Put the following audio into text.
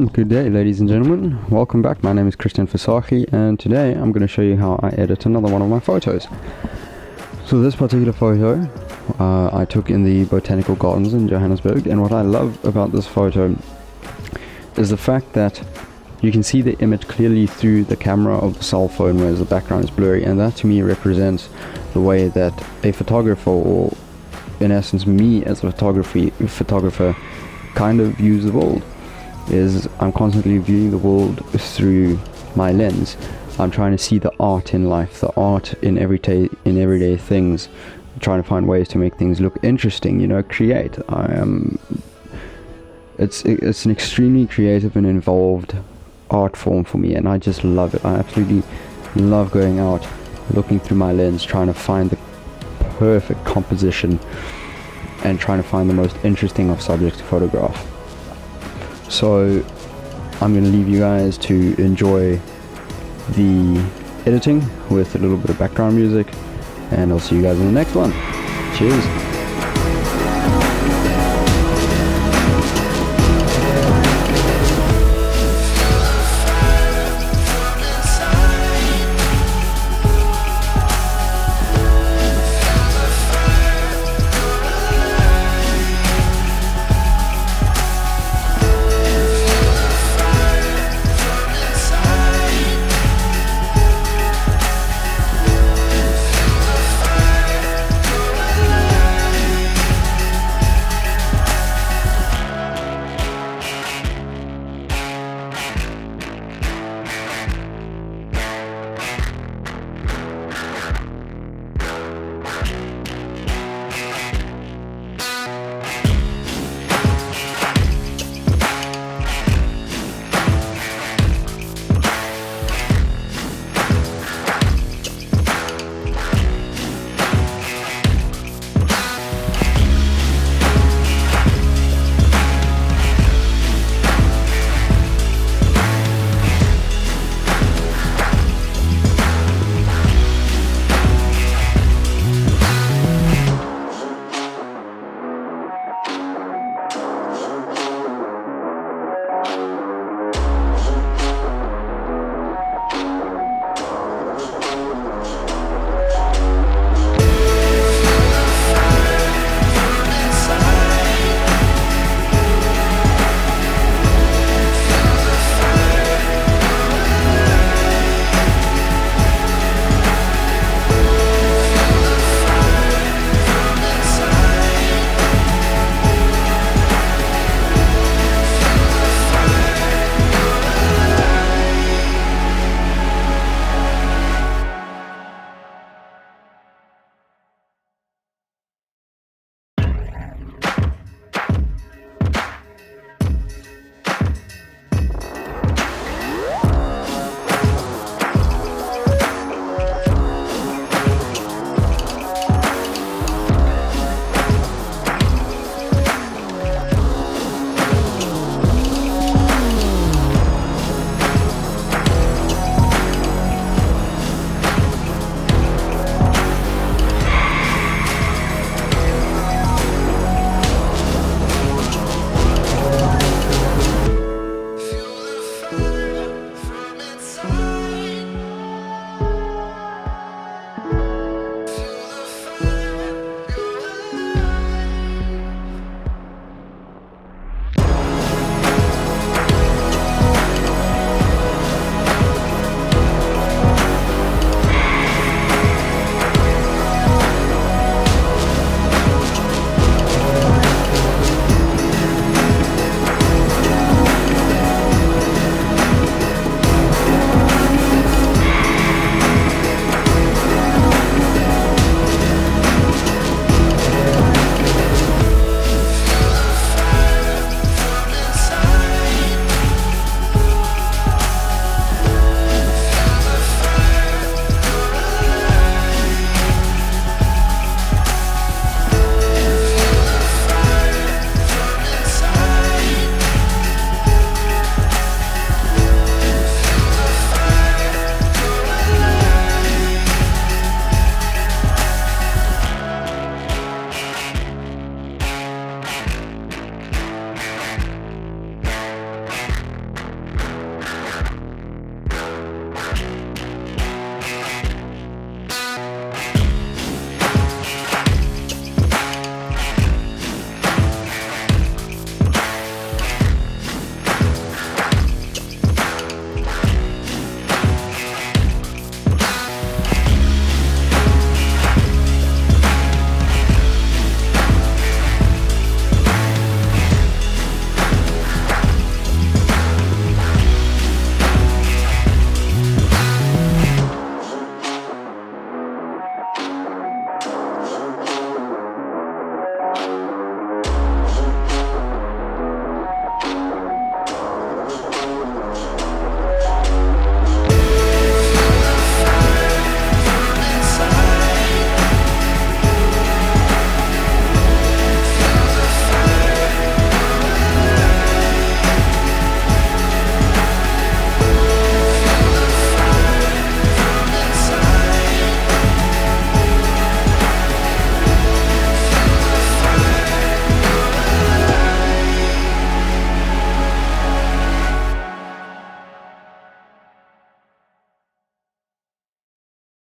And good day, ladies and gentlemen. Welcome back. My name is Christian Fasaki, and today I'm going to show you how I edit another one of my photos. So this particular photo I took in the Botanical Gardens in Johannesburg, and what I love about this photo is the fact that you can see the image clearly through the camera of the cell phone, whereas the background is blurry, and that to me represents the way that a photographer, or in essence me as a photographer, kind of views the world. Is I'm constantly viewing the world through my lens. I'm trying to see the art in life, the art in everyday things, trying to find ways to make things look interesting, create. It's an extremely creative and involved art form for me, and I just love it. I absolutely love going out, looking through my lens, trying to find the perfect composition and trying to find the most interesting of subjects to photograph. So I'm going to leave you guys to enjoy the editing with a little bit of background music, and I'll see you guys in the next one. Cheers.